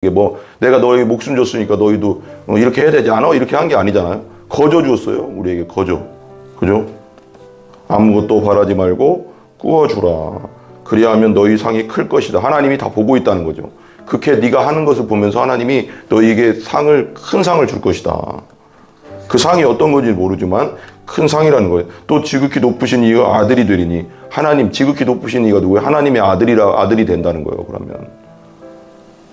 이게 뭐 내가 너에게 목숨 줬으니까 너희도 이렇게 해야 되지 않아? 이렇게 한 게 아니잖아요. 거저 주었어요. 우리에게 거저. 그죠? 아무것도 바라지 말고 꾸어주라. 그리하면 너희 상이 클 것이다. 하나님이 다 보고 있다는 거죠. 그렇게 네가 하는 것을 보면서 하나님이 너희에게 큰 상을 줄 것이다. 그 상이 어떤 건지 모르지만 큰 상이라는 거예요. 또 지극히 높으신 이가 아들이 되리니, 하나님 지극히 높으신 이가 누구예요? 하나님의 아들이 된다는 거예요. 그러면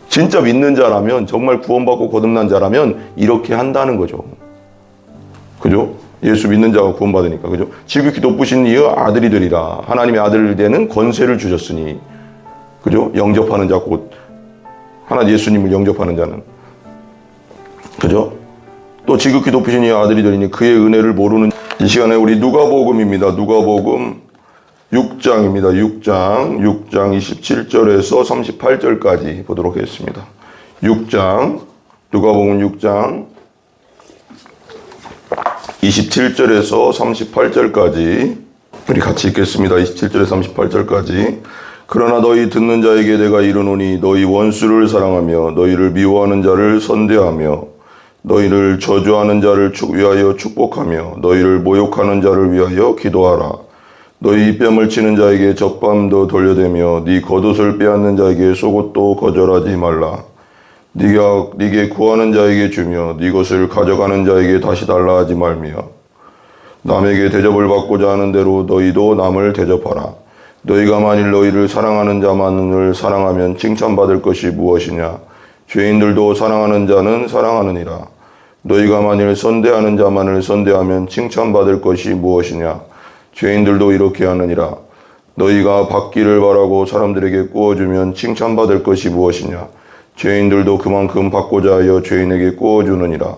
진짜 믿는 자라면, 정말 구원받고 거듭난 자라면 이렇게 한다는 거죠. 그죠? 예수 믿는 자가 구원받으니까. 그죠? 지극히 높으신 이의 아들이 되리라. 하나님의 아들 되는 권세를 주셨으니. 그죠? 영접하는 자, 곧 하나님 예수님을 영접하는 자는. 그죠? 또 지극히 높으신 이의 아들이 되리니 그의 은혜를 모르는. 이 시간에 우리 누가복음입니다. 누가복음 6장입니다. 6장 27절에서 38절까지 보도록 하겠습니다. 6장, 누가복음 6장 27절에서 38절까지 우리 같이 읽겠습니다. 27절에서 38절까지. 그러나 너희 듣는 자에게 내가 이르노니 너희 원수를 사랑하며 너희를 미워하는 자를 선대하며 너희를 저주하는 자를 위하여 축복하며 너희를 모욕하는 자를 위하여 기도하라. 너희 뺨을 치는 자에게 적밤도 돌려대며 네 겉옷을 빼앗는 자에게 속옷도 거절하지 말라. 네가 네게 구하는 자에게 주며 네 것을 가져가는 자에게 다시 달라 하지 말며 남에게 대접을 받고자 하는 대로 너희도 남을 대접하라. 너희가 만일 너희를 사랑하는 자만을 사랑하면 칭찬받을 것이 무엇이냐? 죄인들도 사랑하는 자는 사랑하느니라. 너희가 만일 선대하는 자만을 선대하면 칭찬받을 것이 무엇이냐? 죄인들도 이렇게 하느니라. 너희가 받기를 바라고 사람들에게 꾸어주면 칭찬받을 것이 무엇이냐? 죄인들도 그만큼 받고자 하여 죄인에게 꾸어주느니라.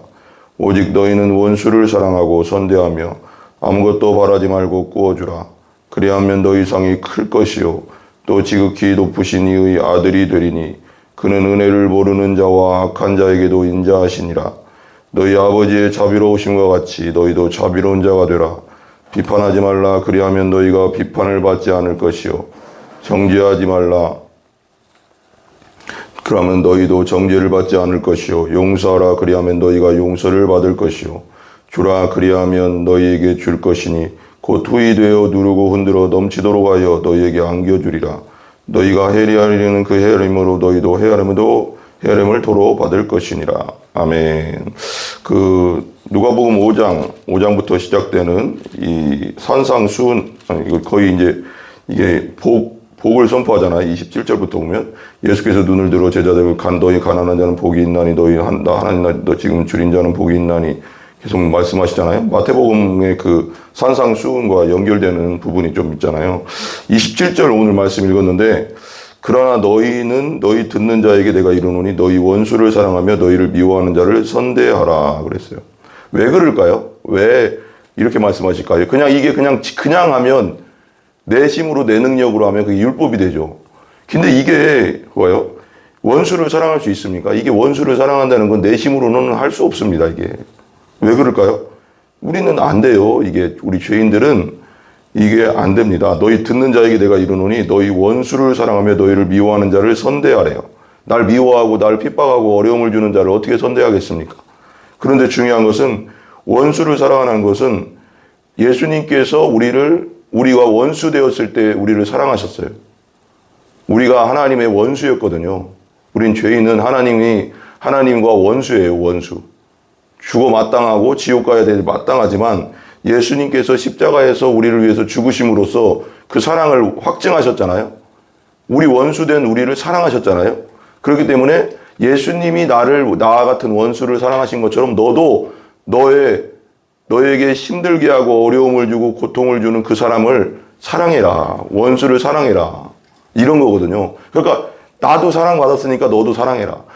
오직 너희는 원수를 사랑하고 선대하며 아무것도 바라지 말고 꾸어주라. 그리하면 너희 상이 클 것이요 또 지극히 높으신 이의 아들이 되리니 그는 은혜를 모르는 자와 악한 자에게도 인자하시니라. 너희 아버지의 자비로우심과 같이 너희도 자비로운 자가 되라. 비판하지 말라. 그리하면 너희가 비판을 받지 않을 것이요 정죄하지 말라. 그러면 너희도 정죄를 받지 않을 것이요 용서하라. 그리하면 너희가 용서를 받을 것이요 주라. 그리하면 너희에게 줄 것이니 곧 후이 되어 누르고 흔들어 넘치도록 하여 너희에게 안겨주리라. 너희가 헤아리는 그 헤아림으로 너희도 헤아림을 도로 받을 것이니라. 아멘. 누가복음 5장부터 시작되는 이 산상수훈, 이거 거의 이제 이게 복을 선포하잖아요. 27절부터 보면 예수께서 눈을 들어 제자들을 너희 가난한 자는 복이 있나니 나 하나님 너 지금 줄인 자는 복이 있나니 계속 말씀하시잖아요. 마태복음의 그 산상수훈과 연결되는 부분이 좀 있잖아요. 27절 오늘 말씀 읽었는데, 그러나 너희 듣는 자에게 내가 이르노니 너희 원수를 사랑하며 너희를 미워하는 자를 선대하라 그랬어요. 왜 그럴까요? 왜 이렇게 말씀하실까요? 이게 그냥 하면 내 힘으로 내 능력으로 하면 그게 율법이 되죠. 근데 이게 뭐예요? 원수를 사랑할 수 있습니까? 이게 원수를 사랑한다는 건 내 힘으로는 할 수 없습니다. 이게 왜 그럴까요? 우리는 안 돼요. 우리 죄인들은 이게 안 됩니다. 너희 듣는 자에게 내가 이르노니 너희 원수를 사랑하며 너희를 미워하는 자를 선대하래요. 날 미워하고 날 핍박하고 어려움을 주는 자를 어떻게 선대하겠습니까? 그런데 중요한 것은 원수를 사랑하는 것은 예수님께서 우리가 원수 되었을 때 우리를 사랑하셨어요. 우리가 하나님의 원수였거든요. 우린 죄인은 하나님과 원수예요. 원수. 죽어 마땅하고 지옥 가야 될 마땅하지만 예수님께서 십자가에서 우리를 위해서 죽으심으로써 그 사랑을 확증하셨잖아요. 우리 원수된 우리를 사랑하셨잖아요. 그렇기 때문에 예수님이 나와 같은 원수를 사랑하신 것처럼 너도 너에게 힘들게 하고 어려움을 주고 고통을 주는 그 사람을 사랑해라. 원수를 사랑해라. 이런 거거든요. 그러니까 나도 사랑받았으니까 너도 사랑해라.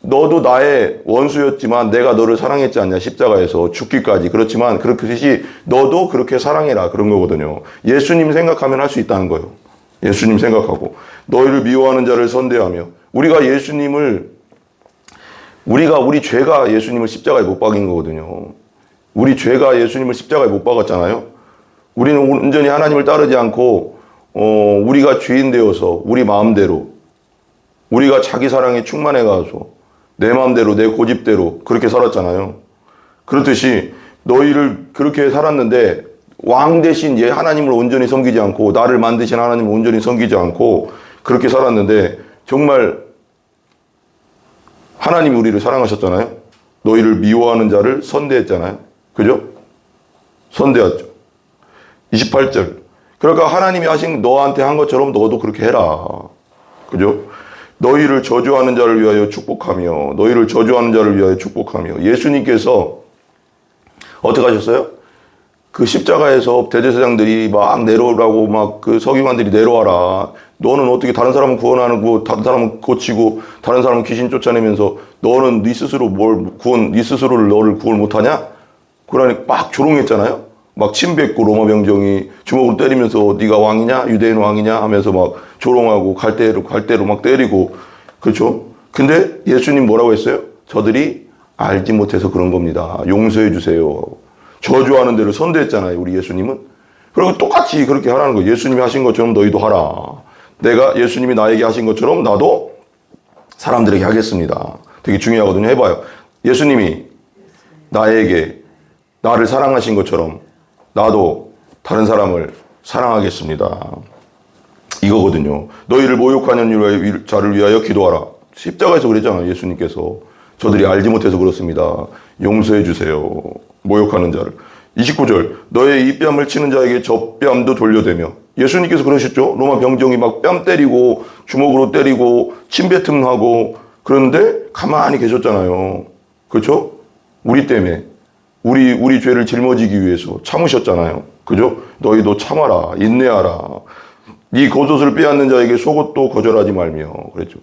너도 나의 원수였지만 내가 너를 사랑했지 않냐, 십자가에서 죽기까지. 그렇지만 그렇듯이 너도 그렇게 사랑해라, 그런 거거든요. 예수님 생각하면 할 수 있다는 거예요. 예수님 생각하고 너희를 미워하는 자를 선대하며, 우리 죄가 예수님을 십자가에 못 박인 거거든요. 우리 죄가 예수님을 십자가에 못 박았잖아요. 우리는 온전히 하나님을 따르지 않고 우리가 죄인 되어서 우리 마음대로 우리가 자기 사랑에 충만해 가서 내 마음대로 내 고집대로 그렇게 살았잖아요. 그렇듯이 너희를 그렇게 살았는데 왕 대신 하나님을 온전히 섬기지 않고 나를 만드신 하나님을 온전히 섬기지 않고 그렇게 살았는데 정말 하나님이 우리를 사랑하셨잖아요. 너희를 미워하는 자를 선대했잖아요. 그죠? 선대했죠. 28절. 그러니까 하나님이 하신 너한테 한 것처럼 너도 그렇게 해라. 그죠? 너희를 저주하는 자를 위하여 축복하며 너희를 저주하는 자를 위하여 축복하며 예수님께서 어떻게 하셨어요? 그 십자가에서 대제사장들이 막 내려오라고 막 그 서기관들이 내려와라. 너는 어떻게 다른 사람은 구원하고 다른 사람은 고치고 다른 사람은 귀신 쫓아내면서 너는 네 스스로 네 스스로를 너를 구원 못하냐? 그러니 막 조롱했잖아요. 막 침뱉고 로마 병정이 주먹으로 때리면서 네가 왕이냐? 유대인 왕이냐? 하면서 막 조롱하고 갈대로 막 때리고 그렇죠? 근데 예수님 뭐라고 했어요? 저들이 알지 못해서 그런 겁니다. 용서해 주세요. 저주하는 대로 선대했잖아요. 우리 예수님은. 그리고 똑같이 그렇게 하라는 거예요. 예수님이 하신 것처럼 너희도 하라. 내가 예수님이 나에게 하신 것처럼 나도 사람들에게 하겠습니다. 되게 중요하거든요. 해봐요. 예수님이 나에게 나를 사랑하신 것처럼 나도 다른 사람을 사랑하겠습니다. 이거거든요. 너희를 모욕하는 자를 위하여 기도하라. 십자가에서 그랬잖아요. 예수님께서. 저들이 알지 못해서 그렇습니다. 용서해 주세요. 모욕하는 자를. 29절. 너의 이 뺨을 치는 자에게 저 뺨도 돌려대며. 예수님께서 그러셨죠. 로마 병정이 막 뺨 때리고 주먹으로 때리고 침뱉음하고 그런데 가만히 계셨잖아요. 그렇죠? 우리 때문에. 우리 죄를 짊어지기 위해서 참으셨잖아요. 그죠? 너희도 참아라. 인내하라. 네 겉옷을 빼앗는 자에게 속옷도 거절하지 말며. 그랬죠.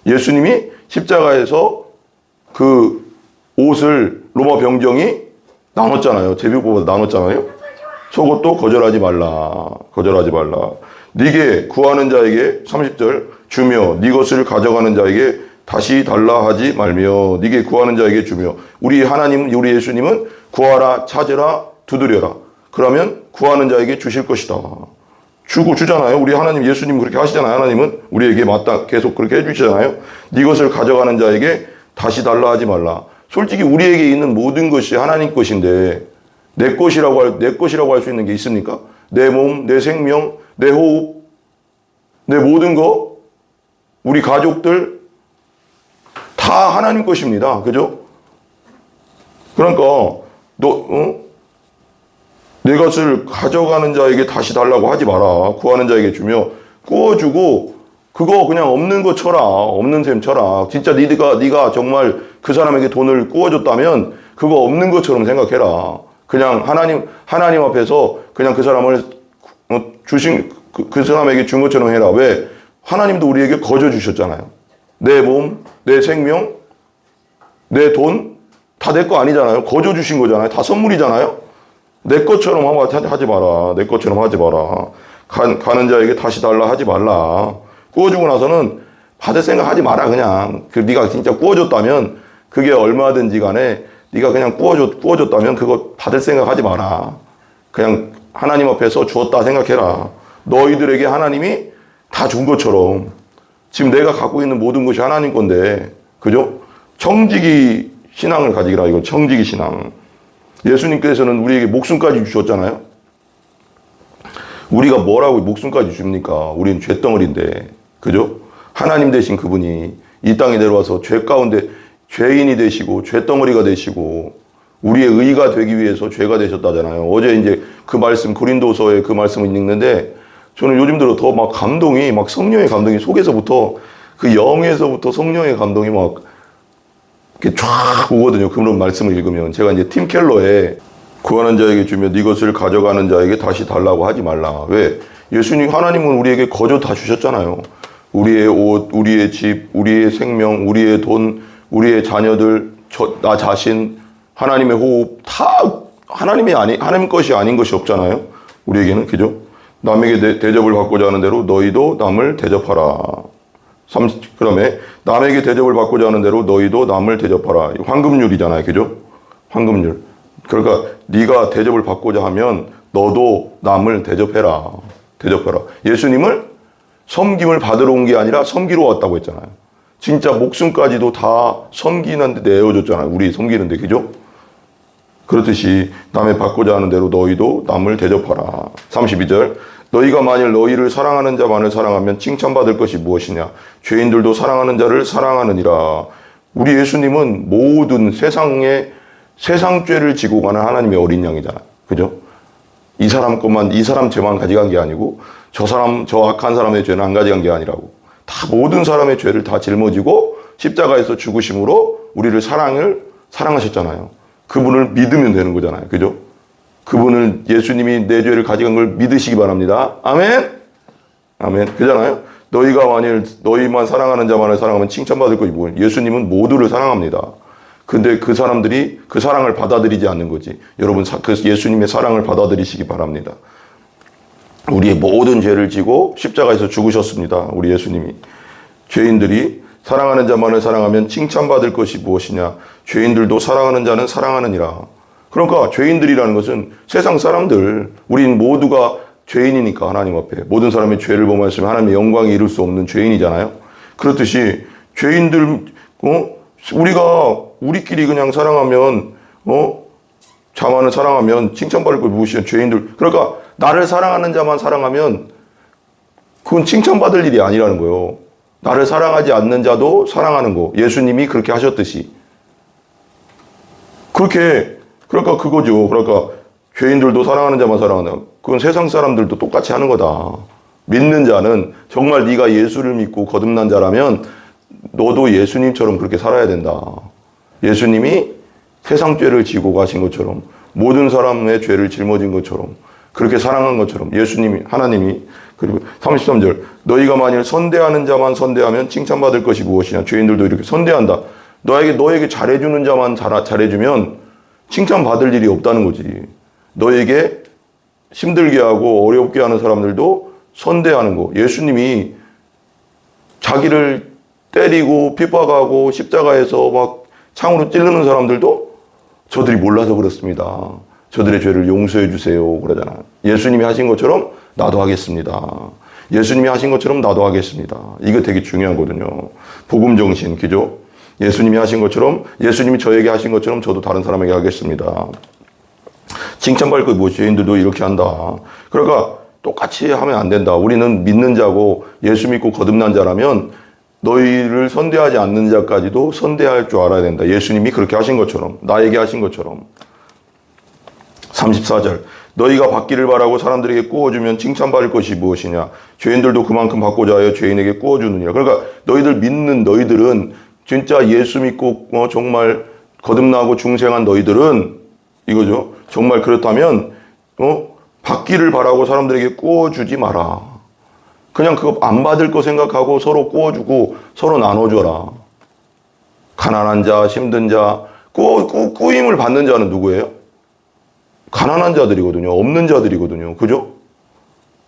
예수님이 십자가에서 그 옷을 로마 병정이 나눴잖아요. 제비뽑아서 나눴잖아요. 속옷도 거절하지 말라. 거절하지 말라. 네게 구하는 자에게 30절 주며 네 것을 가져가는 자에게 다시 달라 하지 말며 네게 구하는 자에게 주며 우리 하나님 우리 예수님은 구하라 찾으라 두드려라. 그러면 구하는 자에게 주실 것이다. 주잖아요. 우리 하나님 예수님 그렇게 하시잖아요. 하나님은 우리에게 맞다 계속 그렇게 해주시잖아요. 네 것을 가져가는 자에게 다시 달라 하지 말라. 솔직히 우리에게 있는 모든 것이 하나님 것인데 내 것이라고 할 수 있는 게 있습니까? 내 몸, 내 생명, 내 호흡, 내 모든 거, 우리 가족들 다 하나님 것입니다. 그죠? 그러니까 내 것을 가져가는 자에게 다시 달라고 하지 마라. 구하는 자에게 주며 구워주고 그거 그냥 없는 거 쳐라. 없는 셈 쳐라. 진짜 네가 정말 그 사람에게 돈을 구워줬다면 그거 없는 것처럼 생각해라. 그냥 하나님 앞에서 그냥 그 사람을 주신 그 사람에게 준 것처럼 해라. 왜? 하나님도 우리에게 거저 주셨잖아요. 내 몸, 내 생명, 내 돈 다 내 거 아니잖아요. 거저 주신 거잖아요. 다 선물이잖아요. 내 것처럼 하지 마라. 내 것처럼 하지 마라. 가는 자에게 다시 달라 하지 말라. 구워주고 나서는 받을 생각 하지 마라. 그냥 네가 진짜 구워줬다면 그게 얼마든지 간에 네가 그냥 구워줬다면 그거 받을 생각 하지 마라. 그냥 하나님 앞에서 주었다 생각해라. 너희들에게 하나님이 다 준 것처럼 지금 내가 갖고 있는 모든 것이 하나님 건데 그죠? 청지기 신앙을 가지기라. 이거 청지기 신앙. 예수님께서는 우리에게 목숨까지 주셨잖아요. 우리가 뭐라고 목숨까지 줍니까? 우리는 쇳덩어리인데 그죠? 하나님 되신 그분이 이 땅에 내려와서 죄 가운데 죄인이 되시고 쇳덩어리가 되시고 우리의 의가 되기 위해서 죄가 되셨다잖아요. 어제 이제 그 말씀 고린도서에 그 말씀을 읽는데 저는 요즘 들어 더 막 감동이 막 성령의 감동이 속에서부터 그 영에서부터 성령의 감동이 막 이렇게 쫙 오거든요. 그런 말씀을 읽으면 제가 이제 팀 켈러에 구하는 자에게 주며 네 것을 가져가는 자에게 다시 달라고 하지 말라. 왜? 예수님 하나님은 우리에게 거저 다 주셨잖아요. 우리의 옷, 우리의 집, 우리의 생명, 우리의 돈, 우리의 자녀들, 나 자신, 하나님의 호흡 다 하나님 것이 아닌 것이 없잖아요. 우리에게는 그죠? 남에게 대접을 받고자 하는 대로 너희도 남을 대접하라. 그다음에 남에게 대접을 받고자 하는 대로 너희도 남을 대접하라. 황금률이잖아요. 그죠? 황금률. 그러니까 네가 대접을 받고자 하면 너도 남을 대접해라. 대접해라. 예수님을 섬김을 받으러 온 게 아니라 섬기러 왔다고 했잖아요. 진짜 목숨까지도 다 섬기는데 내어줬잖아요. 우리 섬기는데, 그죠? 그렇듯이 남의 받고자 하는 대로 너희도 남을 대접하라. 32절. 너희가 만일 너희를 사랑하는 자만을 사랑하면 칭찬받을 것이 무엇이냐? 죄인들도 사랑하는 자를 사랑하느니라. 우리 예수님은 모든 세상 죄를 지고 가는 하나님의 어린 양이잖아요. 그죠? 이 사람 죄만 가져간 게 아니고 저 악한 사람의 죄는 안 가져간 게 아니라고. 다 모든 사람의 죄를 다 짊어지고 십자가에서 죽으심으로 우리를 사랑하셨잖아요. 그분을 믿으면 되는 거잖아요. 그죠? 그분을 예수님이 내 죄를 가져간 걸 믿으시기 바랍니다. 아멘? 아멘. 그잖아요? 너희가 만일 너희만 사랑하는 자만을 사랑하면 칭찬받을 것이 뭐예요? 예수님은 모두를 사랑합니다. 근데 그 사람들이 그 사랑을 받아들이지 않는 거지. 여러분, 그 예수님의 사랑을 받아들이시기 바랍니다. 우리의 모든 죄를 지고 십자가에서 죽으셨습니다. 우리 예수님이. 죄인들이 사랑하는 자만을 사랑하면 칭찬받을 것이 무엇이냐? 죄인들도 사랑하는 자는 사랑하느니라. 그러니까 죄인들이라는 것은 세상 사람들, 우린 모두가 죄인이니까 하나님 앞에 모든 사람의 죄를 범하였으면 하나님의 영광에 이룰 수 없는 죄인이잖아요. 그렇듯이 죄인들, 우리가 우리끼리 그냥 사랑하면, 자만을 사랑하면 칭찬받을 것 무엇이냐? 죄인들. 그러니까 나를 사랑하는 자만 사랑하면 그건 칭찬받을 일이 아니라는 거예요. 나를 사랑하지 않는 자도 사랑하는 거. 예수님이 그렇게 하셨듯이. 그러니까 그거죠. 그러니까 죄인들도 사랑하는 자만 사랑한다. 그건 세상 사람들도 똑같이 하는 거다. 믿는 자는 정말 네가 예수를 믿고 거듭난 자라면 너도 예수님처럼 그렇게 살아야 된다. 예수님이 세상 죄를 지고 가신 것처럼 모든 사람의 죄를 짊어진 것처럼 그렇게 사랑한 것처럼 하나님이 그리고 33절 너희가 만일 선대하는 자만 선대하면 칭찬받을 것이 무엇이냐? 죄인들도 이렇게 선대한다. 너에게 잘해주는 자만 잘해주면 칭찬받을 일이 없다는 거지. 너에게 힘들게 하고 어렵게 하는 사람들도 선대하는 거. 예수님이 자기를 때리고 핍박하고 십자가에서 막 창으로 찌르는 사람들도 저들이 몰라서 그렇습니다. 저들의 죄를 용서해 주세요. 그러잖아요. 예수님이 하신 것처럼 나도 하겠습니다. 예수님이 하신 것처럼 나도 하겠습니다. 이거 되게 중요하거든요. 복음 정신, 그죠? 예수님이 하신 것처럼, 예수님이 저에게 하신 것처럼 저도 다른 사람에게 하겠습니다. 칭찬받을 것 무엇이 죄인들도 이렇게 한다. 그러니까 똑같이 하면 안 된다. 우리는 믿는 자고 예수 믿고 거듭난 자라면 너희를 선대하지 않는 자까지도 선대할 줄 알아야 된다. 예수님이 그렇게 하신 것처럼, 나에게 하신 것처럼. 34절. 너희가 받기를 바라고 사람들에게 구워주면 칭찬받을 것이 무엇이냐? 죄인들도 그만큼 받고자 하여 죄인에게 구워주느니라. 그러니까 너희들 믿는 너희들은 진짜 예수 믿고 정말 거듭나고 중생한 너희들은 이거죠. 정말 그렇다면 받기를 바라고 사람들에게 구워주지 마라. 그냥 그거 안 받을 거 생각하고 서로 구워주고 서로 나눠줘라. 가난한 자, 힘든 자, 꾸임을 받는 자는 누구예요? 가난한 자들이거든요. 없는 자들이거든요. 그죠?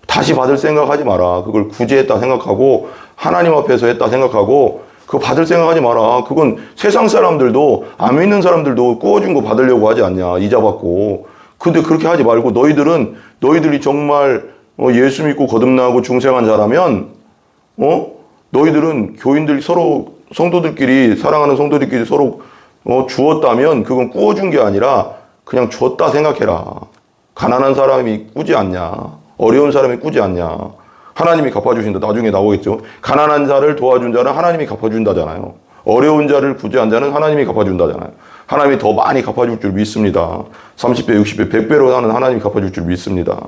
다시 받을 생각하지 마라. 그걸 굳이 했다 생각하고 하나님 앞에서 했다 생각하고 그거 받을 생각하지 마라. 그건 세상 사람들도 안 믿는 사람들도 구워준 거 받으려고 하지 않냐. 이자 받고. 근데 그렇게 하지 말고 너희들이 정말 예수 믿고 거듭나고 중생한 자라면 너희들은 교인들 서로 성도들끼리 사랑하는 성도들끼리 서로 주었다면 그건 구워준 게 아니라 그냥 줬다 생각해라. 가난한 사람이 꾸지 않냐. 어려운 사람이 꾸지 않냐. 하나님이 갚아주신다. 나중에 나오겠죠. 가난한 자를 도와준 자는 하나님이 갚아준다잖아요. 어려운 자를 구제한 자는 하나님이 갚아준다잖아요. 하나님이 더 많이 갚아줄 줄 믿습니다. 30배, 60배, 100배로 하는 하나님이 갚아줄 줄 믿습니다.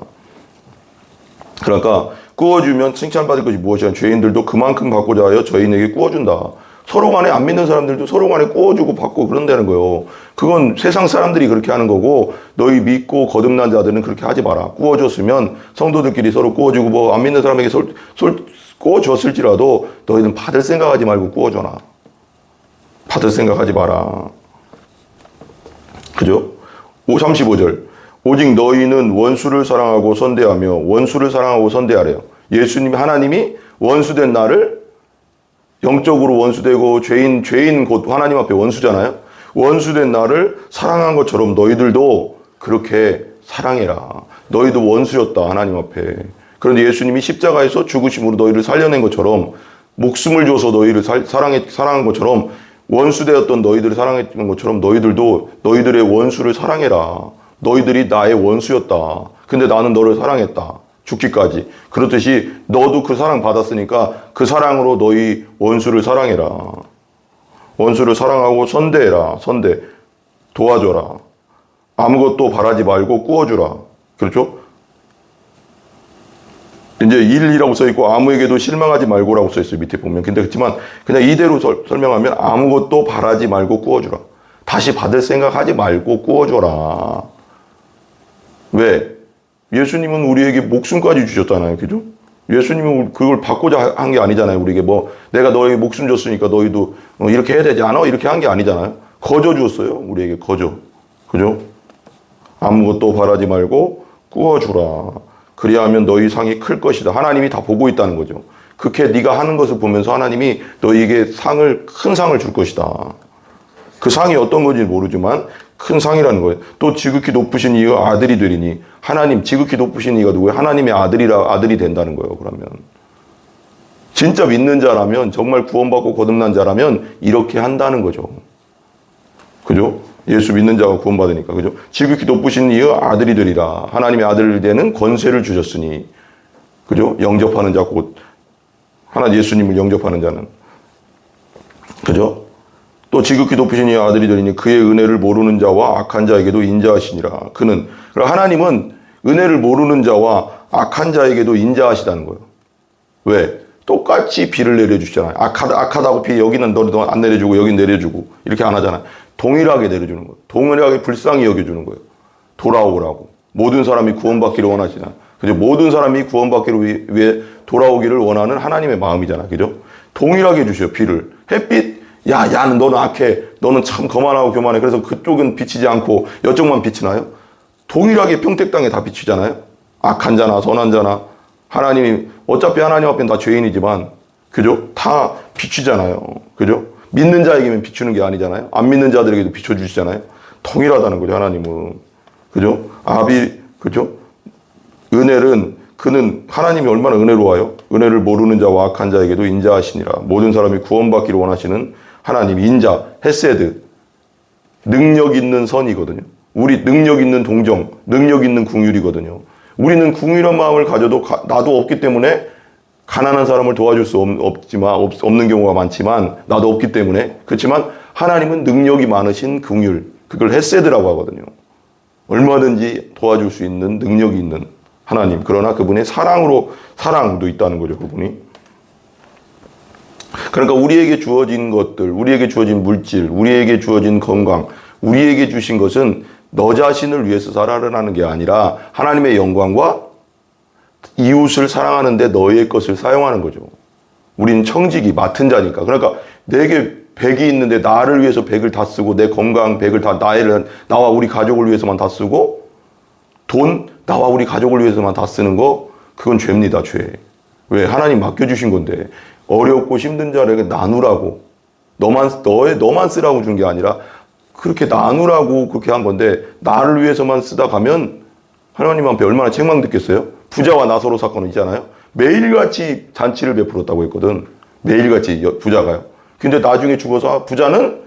그러니까 구워주면 칭찬받을 것이 무엇이냐. 죄인들도 그만큼 받고자 하여 저희에게 구워준다. 서로 간에 안 믿는 사람들도 서로 간에 구워주고 받고 그런다는 거예요. 그건 세상 사람들이 그렇게 하는 거고 너희 믿고 거듭난 자들은 그렇게 하지 마라. 구워줬으면 성도들끼리 서로 구워주고 안 믿는 사람에게 구워줬을지라도 너희는 받을 생각하지 말고 구워줘라. 받을 생각하지 마라. 그죠? 35절. 오직 너희는 원수를 사랑하고 선대하며 원수를 사랑하고 선대하래요. 예수님 하나님이 원수된 나를 영적으로 원수되고 죄인 곧 하나님 앞에 원수잖아요. 원수된 나를 사랑한 것처럼 너희들도 그렇게 사랑해라. 너희도 원수였다 하나님 앞에. 그런데 예수님이 십자가에서 죽으심으로 너희를 살려낸 것처럼 목숨을 줘서 너희를 사랑한 것처럼, 원수되었던 너희들을 사랑했던 것처럼 너희들도 너희들의 원수를 사랑해라. 너희들이 나의 원수였다. 근데 나는 너를 사랑했다. 죽기까지. 그렇듯이 너도 그 사랑 받았으니까 그 사랑으로 너희 원수를 사랑해라. 원수를 사랑하고 선대해라. 선대. 도와줘라. 아무것도 바라지 말고 꾸어주라. 그렇죠? 이제 1이라고 써있고 아무에게도 실망하지 말고라고 써있어요. 밑에 보면. 근데 그렇지만 그냥 이대로 설명하면 아무것도 바라지 말고 꾸어주라. 다시 받을 생각하지 말고 꾸어줘라. 왜? 예수님은 우리에게 목숨까지 주셨잖아요. 그죠? 예수님은 그걸 받고자 한 게 아니잖아요. 우리에게 뭐 내가 너에게 목숨 줬으니까 너희도 이렇게 해야 되지 않아? 이렇게 한 게 아니잖아요. 거저 주었어요. 우리에게 거저. 그죠? 아무것도 바라지 말고 꾸어주라. 그리하면 너희 상이 클 것이다. 하나님이 다 보고 있다는 거죠. 그렇게 네가 하는 것을 보면서 하나님이 너희에게 큰 상을 줄 것이다. 그 상이 어떤 건지 모르지만 큰 상이라는 거예요. 또 지극히 높으신 이가 아들이 되리니, 하나님, 지극히 높으신 이가 누구예요? 하나님의 아들이 된다는 거예요. 그러면 진짜 믿는 자라면, 정말 구원받고 거듭난 자라면 이렇게 한다는 거죠. 그죠? 예수 믿는 자가 구원받으니까. 그죠? 지극히 높으신 이의 아들이 되리라. 하나님의 아들이 되는 권세를 주셨으니. 그죠? 영접하는 자, 곧 하나님 예수님을 영접하는 자는. 그죠? 또 지극히 높으신 이의 아들이 되리니 그의 은혜를 모르는 자와 악한 자에게도 인자하시니라. 그는, 하나님은 은혜를 모르는 자와 악한 자에게도 인자하시다는 거예요. 왜? 똑같이 비를 내려주시잖아요. 악하다고 비 여기는 너도 안 내려주고 여긴 내려주고 이렇게 안 하잖아요. 동일하게 내려주는 거예요. 동일하게 불쌍히 여겨주는 거예요. 돌아오라고. 모든 사람이 구원받기를 원하시잖아요. 그죠? 모든 사람이 구원받기를 위해 돌아오기를 원하는 하나님의 마음이잖아요. 그죠? 동일하게 주셔요. 비를. 햇빛, 야는 너는 악해. 너는 참 거만하고 교만해. 그래서 그쪽은 비치지 않고 이쪽만 비치나요? 동일하게 평택 땅에 다 비치잖아요. 악한 자나 선한 자나. 하나님이, 어차피 하나님 앞에는 다 죄인이지만, 그죠? 다 비추잖아요. 그죠? 믿는 자에게만 비추는 게 아니잖아요. 안 믿는 자들에게도 비춰주시잖아요. 동일하다는 거죠, 하나님은. 그죠? 그죠? 그는 하나님이 얼마나 은혜로워요? 은혜를 모르는 자와 악한 자에게도 인자하시니라. 모든 사람이 구원받기를 원하시는 하나님, 인자, 헤세드, 능력 있는 선이거든요. 우리 능력 있는 동정, 능력 있는 긍휼이거든요. 우리는 긍휼한 마음을 가져도 나도 없기 때문에 가난한 사람을 도와줄 수 없는 경우가 많지만, 나도 없기 때문에. 그렇지만 하나님은 능력이 많으신 긍휼, 그걸 헤세드라고 하거든요. 얼마든지 도와줄 수 있는 능력이 있는 하나님. 그러나 그분의 사랑도 있다는 거죠, 그분이. 그러니까 우리에게 주어진 것들, 우리에게 주어진 물질, 우리에게 주어진 건강, 우리에게 주신 것은 너 자신을 위해서 살아라는 게 아니라 하나님의 영광과 이웃을 사랑하는데 너의 것을 사용하는 거죠. 우리는 청지기, 맡은 자니까. 그러니까 내게 100이 있는데 나를 위해서 100을 다 쓰고, 내 건강 100을 다 나와 우리 가족을 위해서만 다 쓰고, 돈 나와 우리 가족을 위해서만 다 쓰는 거, 그건 죄입니다, 죄. 왜? 하나님 맡겨주신 건데. 어렵고 힘든 자에게 나누라고, 너만 쓰라고 준 게 아니라 그렇게 나누라고 그렇게 한 건데, 나를 위해서만 쓰다 가면 하나님 앞에 얼마나 책망듣겠어요? 부자와 나사로 사건은 있잖아요. 매일같이 잔치를 베풀었다고 했거든. 매일같이 부자가요. 근데 나중에 죽어서 부자는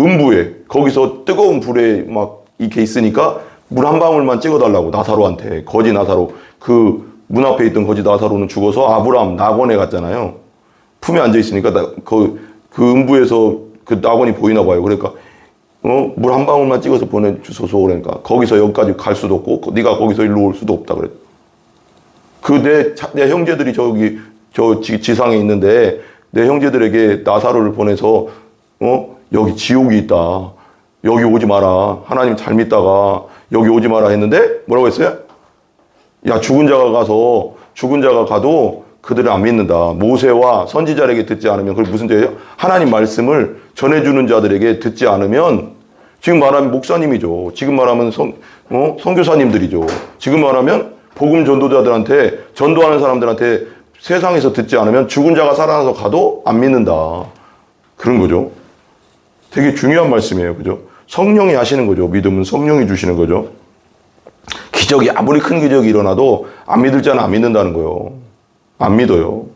음부에, 거기서 뜨거운 불에 막 이렇게 있으니까 물 한 방울만 찍어달라고, 나사로한테. 거지 나사로. 그 문 앞에 있던 거지 나사로는 죽어서 아브라함 낙원에 갔잖아요. 품에 앉아있으니까 그 음부에서 그 낙원이 보이나 봐요. 그러니까 물 한 방울만 찍어서 보내주소서. 그러니까 거기서 여기까지 갈 수도 없고 네가 거기서 일로 올 수도 없다 그래. 내 형제들이 저 지상에 있는데 내 형제들에게 나사로를 보내서 여기 지옥이 있다. 여기 오지 마라. 하나님 잘 믿다가 여기 오지 마라 했는데 뭐라고 했어요? 야, 죽은 자가 가도 그들을 안 믿는다. 모세와 선지자에게 듣지 않으면, 그게 무슨 죄예요? 하나님 말씀을 전해주는 자들에게 듣지 않으면, 지금 말하면 목사님이죠. 지금 말하면 선교사님들이죠. 지금 말하면 복음 전도자들한테, 전도하는 사람들한테 세상에서 듣지 않으면 죽은 자가 살아나서 가도 안 믿는다. 그런 거죠. 되게 중요한 말씀이에요. 그죠? 성령이 하시는 거죠. 믿음은 성령이 주시는 거죠. 기적이, 아무리 큰 기적이 일어나도 안 믿을 자는 안 믿는다는 거예요. 안 믿어요.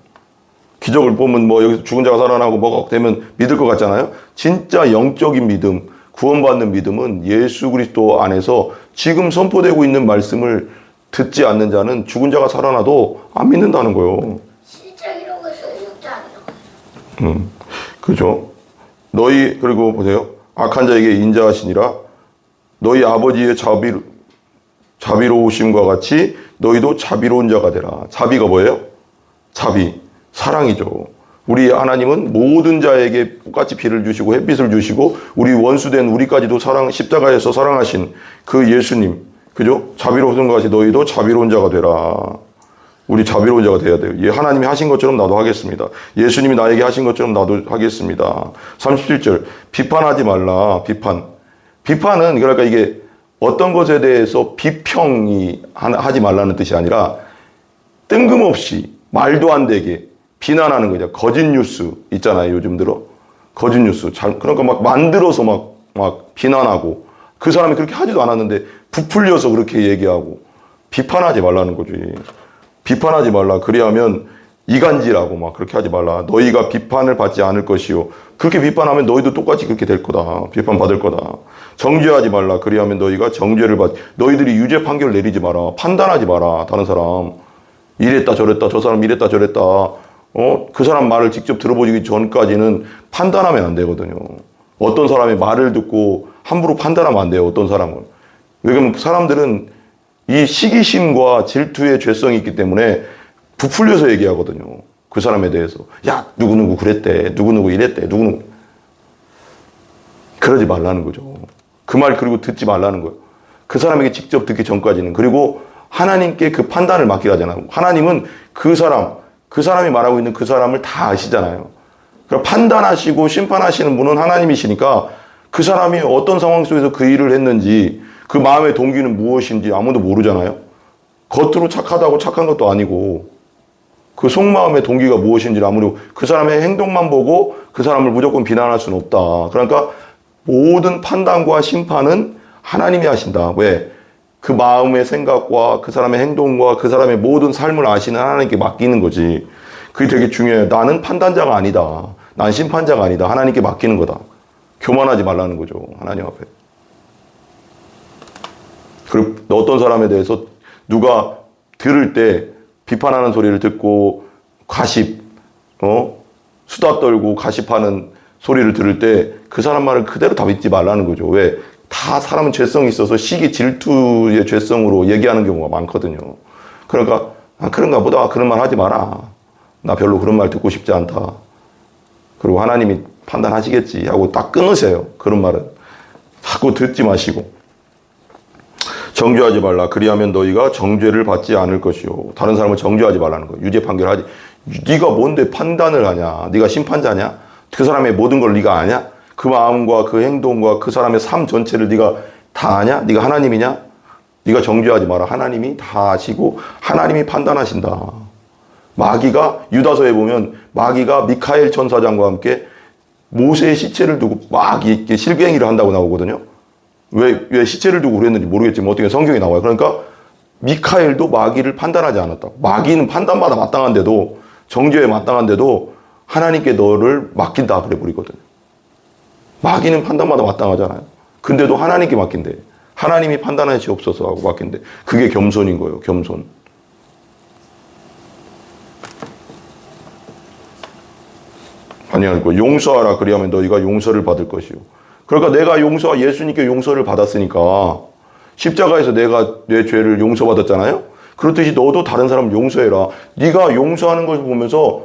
기적을 보면 뭐 여기서 죽은 자가 살아나고 뭐가 되면 믿을 것 같잖아요. 진짜 영적인 믿음, 구원받는 믿음은 예수 그리스도 안에서 지금 선포되고 있는 말씀을 듣지 않는 자는 죽은 자가 살아나도 안 믿는다는 거예요. 실제 이러고 있어요. 진짜 아니요. 그죠? 너희, 그리고 보세요. 악한 자에게 인자하시니라. 너희 아버지의 자비로우심과 같이 너희도 자비로운 자가 되라. 자비가 뭐예요? 자비, 사랑이죠. 우리 하나님은 모든 자에게 똑같이 비를 주시고 햇빛을 주시고 우리 원수된 우리까지도 십자가에서 사랑하신 그 예수님, 그죠? 자비로운 것과 같이 너희도 자비로운 자가 되라. 우리 자비로운 자가 돼야 돼요. 하나님이 하신 것처럼 나도 하겠습니다. 예수님이 나에게 하신 것처럼 나도 하겠습니다. 37절, 비판하지 말라. 비판은 그러니까 이게 어떤 것에 대해서 비평이 하지 말라는 뜻이 아니라 뜬금없이 말도 안 되게 비난하는 거죠. 거짓 뉴스 있잖아요. 요즘 들어. 거짓 뉴스. 그러니까 막 만들어서 막 비난하고 그 사람이 그렇게 하지도 않았는데 부풀려서 그렇게 얘기하고 비판하지 말라는 거지. 비판하지 말라. 그리하면 이간질하고 막 그렇게 하지 말라. 너희가 비판을 받지 않을 것이요. 그렇게 비판하면 너희도 똑같이 그렇게 될 거다. 비판받을 거다. 정죄하지 말라. 그리하면 너희가 정죄를 너희들이 유죄 판결 내리지 마라. 판단하지 마라. 다른 사람. 이랬다 저랬다. 저 사람 이랬다 저랬다. 그 사람 말을 직접 들어보기 전까지는 판단하면 안 되거든요. 어떤 사람의 말을 듣고 함부로 판단하면 안 돼요. 어떤 사람은. 왜냐면 사람들은 이 시기심과 질투의 죄성이 있기 때문에 부풀려서 얘기하거든요. 그 사람에 대해서. 야, 누구누구 그랬대. 누구누구 이랬대. 누구누구. 그러지 말라는 거죠. 그 말 그리고 듣지 말라는 거예요. 그 사람에게 직접 듣기 전까지는. 그리고 하나님께 그 판단을 맡기라잖아요. 하나님은 그 사람이 말하고 있는 그 사람을 다 아시잖아요. 그럼 판단하시고 심판하시는 분은 하나님이시니까 그 사람이 어떤 상황 속에서 그 일을 했는지 그 마음의 동기는 무엇인지 아무도 모르잖아요. 겉으로 착하다고 착한 것도 아니고 그 속마음의 동기가 무엇인지를 아무리 그 사람의 행동만 보고 그 사람을 무조건 비난할 수는 없다. 그러니까 모든 판단과 심판은 하나님이 하신다. 왜? 그 마음의 생각과 그 사람의 행동과 그 사람의 모든 삶을 아시는 하나님께 맡기는 거지. 그게 되게 중요해요. 나는 판단자가 아니다. 난 심판자가 아니다. 하나님께 맡기는 거다. 교만하지 말라는 거죠. 하나님 앞에. 그리고 어떤 사람에 대해서 누가 들을 때 비판하는 소리를 듣고 수다 떨고 가십하는 소리를 들을 때 그 사람 말을 그대로 다 믿지 말라는 거죠. 왜? 다 사람은 죄성이 있어서 시기 질투의 죄성으로 얘기하는 경우가 많거든요. 그러니까 그런가 보다. 그런 말 하지 마라. 나 별로 그런 말 듣고 싶지 않다. 그리고 하나님이 판단하시겠지 하고 딱 끊으세요. 그런 말은. 자꾸 듣지 마시고. 정죄하지 말라. 그리하면 너희가 정죄를 받지 않을 것이요. 다른 사람을 정죄하지 말라는 거예요. 유죄 판결하지. 네가 뭔데 판단을 하냐. 네가 심판자냐. 그 사람의 모든 걸 네가 아냐. 그 마음과 그 행동과 그 사람의 삶 전체를 네가 다 아냐. 네가 하나님이냐. 네가 정죄하지 마라. 하나님이 다 아시고 하나님이 판단하신다. 마귀가 유다서에 보면 마귀가 미카엘 천사장과 함께 모세의 시체를 두고 막 이렇게 실갱이를 한다고 나오거든요. 왜 시체를 두고 그랬는지 모르겠지만 어떻게 성경에 나와요. 그러니까 미카엘도 마귀를 판단하지 않았다. 마귀는 판단받아 마땅한데도 정죄에 마땅한데도 하나님께 너를 맡긴다 그래 버리거든요. 마귀는 판단받아 마땅하잖아요. 근데도 하나님께 맡긴대. 하나님이 판단하시옵소서 하고 맡긴대. 그게 겸손인 거예요. 겸손. 아니야, 용서하라. 그리하면 너희가 용서를 받을 것이요. 그러니까 내가 예수님께 용서를 받았으니까 십자가에서 내가 내 죄를 용서받았잖아요. 그렇듯이 너도 다른 사람을 용서해라. 네가 용서하는 것을 보면서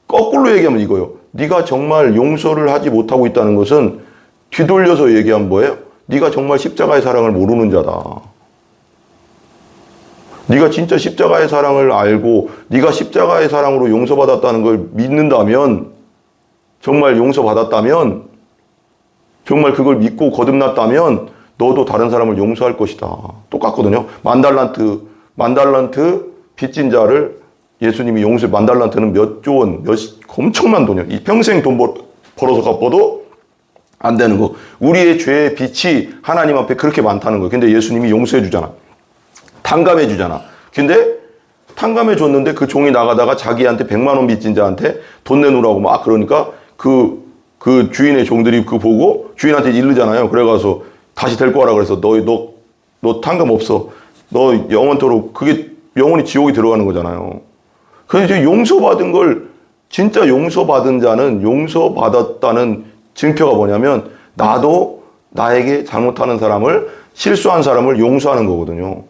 거꾸로 얘기하면 이거예요. 네가 정말 용서를 하지 못하고 있다는 것은 뒤돌려서 얘기한 뭐예요? 네가 정말 십자가의 사랑을 모르는 자다. 네가 진짜 십자가의 사랑을 알고 네가 십자가의 사랑으로 용서받았다는 걸 믿는다면, 정말 용서받았다면, 정말 그걸 믿고 거듭났다면 너도 다른 사람을 용서할 것이다. 똑같거든요. 만달란트 빚진 자를 예수님이 용서해. 만달란트는 몇 조 원, 엄청난 돈이요. 이 평생 돈 벌어서 갚아도 안 되는 거. 우리의 죄의 빚이 하나님 앞에 그렇게 많다는 거예요. 근데 예수님이 용서해 주잖아. 탕감해 주잖아. 근데 탕감해 줬는데 그 종이 나가다가 자기한테 100만 원 빚진 자한테 돈 내놓으라고 막 그러니까 그 주인의 종들이 그 보고 주인한테 이르잖아요. 그래가서 다시 데리고 와라 그래서 너 탕감 없어. 너 영원토록 그게 영원히 지옥에 들어가는 거잖아요. 그래서 이제 용서받은 걸 진짜 용서받은 자는 용서받았다는 증표가 뭐냐면 나도 나에게 잘못하는 사람을 실수한 사람을 용서하는 거거든요.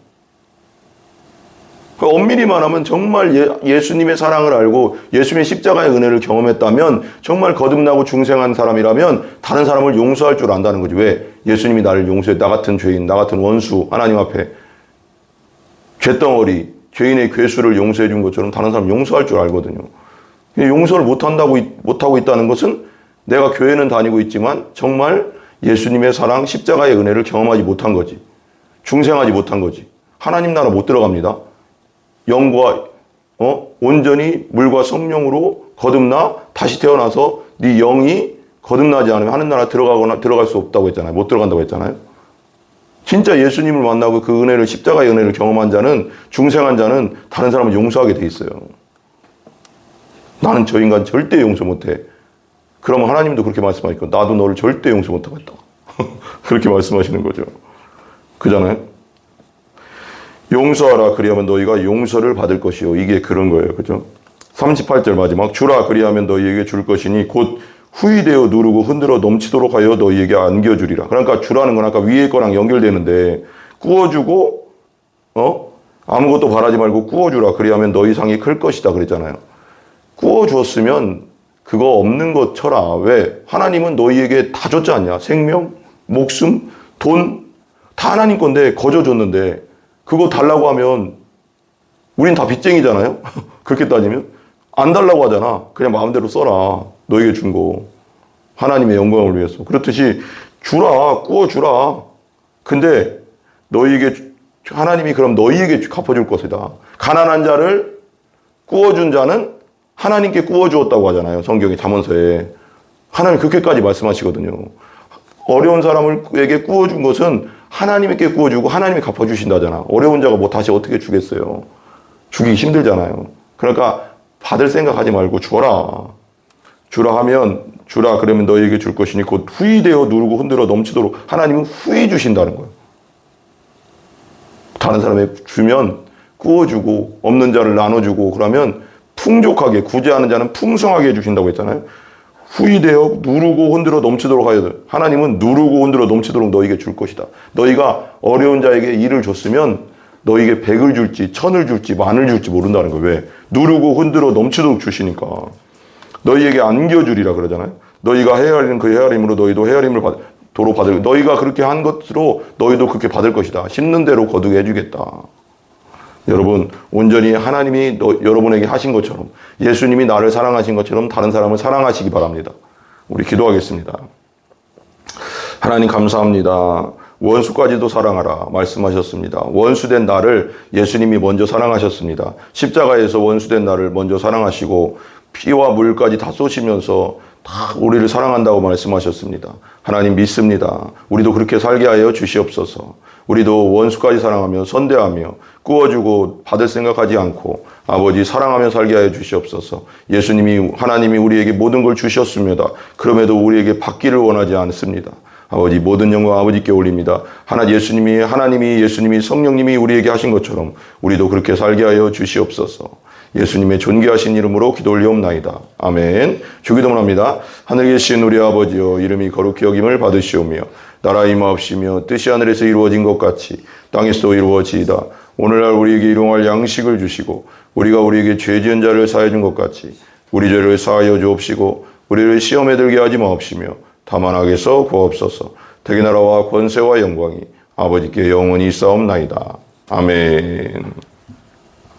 엄밀히 말하면 정말 예수님의 사랑을 알고 예수님의 십자가의 은혜를 경험했다면 정말 거듭나고 중생한 사람이라면 다른 사람을 용서할 줄 안다는 거지. 왜? 예수님이 나를 용서해. 나 같은 죄인, 나 같은 원수 하나님 앞에 죄덩어리, 죄인의 괴수를 용서해 준 것처럼 다른 사람 용서할 줄 알거든요. 용서를 못하고 있다는 것은 내가 교회는 다니고 있지만 정말 예수님의 사랑, 십자가의 은혜를 경험하지 못한 거지. 중생하지 못한 거지. 하나님 나라 못 들어갑니다. 영과 온전히 물과 성령으로 거듭나 다시 태어나서 네 영이 거듭나지 않으면 하늘 나라 들어갈 수 없다고 했잖아요. 못 들어간다고 했잖아요. 진짜 예수님을 만나고 그 은혜를 십자가의 은혜를 경험한 자는 중생한 자는 다른 사람을 용서하게 돼 있어요. 나는 저 인간 절대 용서 못해. 그러면 하나님도 그렇게 말씀하니까 나도 너를 절대 용서 못하겠다. 그렇게 말씀하시는 거죠. 그잖아요. 용서하라 그리하면 너희가 용서를 받을 것이요. 이게 그런 거예요. 그죠? 38절 마지막 주라 그리하면 너희에게 줄 것이니 곧 후이되어 누르고 흔들어 넘치도록 하여 너희에게 안겨주리라. 그러니까 주라는 건 아까 위에 거랑 연결되는데 구워주고 아무것도 바라지 말고 구워주라 그리하면 너희 상이 클 것이다 그랬잖아요. 구워주었으면 그거 없는 것 쳐라. 왜? 하나님은 너희에게 다 줬지 않냐? 생명, 목숨, 돈 다 하나님 건데 거저 줬는데 그거 달라고 하면 우린 다 빚쟁이잖아요. 그렇게 따지면 안 달라고 하잖아. 그냥 마음대로 써라. 너에게 준 거. 하나님의 영광을 위해서. 그렇듯이 주라. 구워주라. 근데 너희에게 하나님이 그럼 너희에게 갚아줄 것이다. 가난한 자를 구워준 자는 하나님께 구워주었다고 하잖아요. 성경의 잠언서에. 하나님 그렇게까지 말씀하시거든요. 어려운 사람에게 구워준 것은 하나님께 구워주고 하나님이 갚아주신다잖아. 어려운 자가 뭐 다시 어떻게 주겠어요. 주기 힘들잖아요. 그러니까 받을 생각하지 말고 주라. 주라 하면 주라 그러면 너희에게 줄 것이니 곧 후이되어 누르고 흔들어 넘치도록 하나님은 후이 주신다는 거예요. 다른 사람에게 주면 구워주고 없는 자를 나눠주고 그러면 풍족하게 구제하는 자는 풍성하게 해주신다고 했잖아요. 후이되어 누르고 흔들어 넘치도록 하여 하나님은 누르고 흔들어 넘치도록 너희에게 줄 것이다. 너희가 어려운 자에게 일을 줬으면 너희에게 100을 줄지 1000을 줄지 10,000을 줄지 모른다는 거예요. 왜? 누르고 흔들어 넘치도록 주시니까. 너희에게 안겨주리라 그러잖아요. 너희가 헤아리는 그 헤아림으로 너희도 헤아림을 도로 받을 너희가 그렇게 한 것으로 너희도 그렇게 받을 것이다. 심는 대로 거두게 해주겠다. 여러분 온전히 하나님이 여러분에게 하신 것처럼 예수님이 나를 사랑하신 것처럼 다른 사람을 사랑하시기 바랍니다. 우리 기도하겠습니다. 하나님 감사합니다. 원수까지도 사랑하라 말씀하셨습니다. 원수된 나를 예수님이 먼저 사랑하셨습니다. 십자가에서 원수된 나를 먼저 사랑하시고 피와 물까지 다 쏘시면서 다 우리를 사랑한다고 말씀하셨습니다. 하나님 믿습니다. 우리도 그렇게 살게 하여 주시옵소서. 우리도 원수까지 사랑하며 선대하며 구워주고 받을 생각하지 않고 아버지 사랑하며 살게 하여 주시옵소서. 예수님이 하나님이 우리에게 모든 걸 주셨습니다. 그럼에도 우리에게 받기를 원하지 않습니다. 아버지 모든 영광 아버지께 올립니다. 하나님이 예수님이 성령님이 우리에게 하신 것처럼 우리도 그렇게 살게 하여 주시옵소서. 예수님의 존귀하신 이름으로 기도 올리옵나이다. 아멘. 주기도문 합니다. 하늘에 계신 우리 아버지여 이름이 거룩히 여김을 받으시오며 나라 임하옵시며 뜻이 하늘에서 이루어진 것 같이 땅에서도 이루어지이다. 오늘날 우리에게 일용할 양식을 주시고 우리가 우리에게 죄 지은 자를 사하여 준 것 같이 우리 죄를 사하여 주옵시고 우리를 시험에 들게 하지 마옵시며 다만 악에서 구하옵소서. 대개 나라와 권세와 영광이 아버지께 영원히 있사옵나이다. 아멘.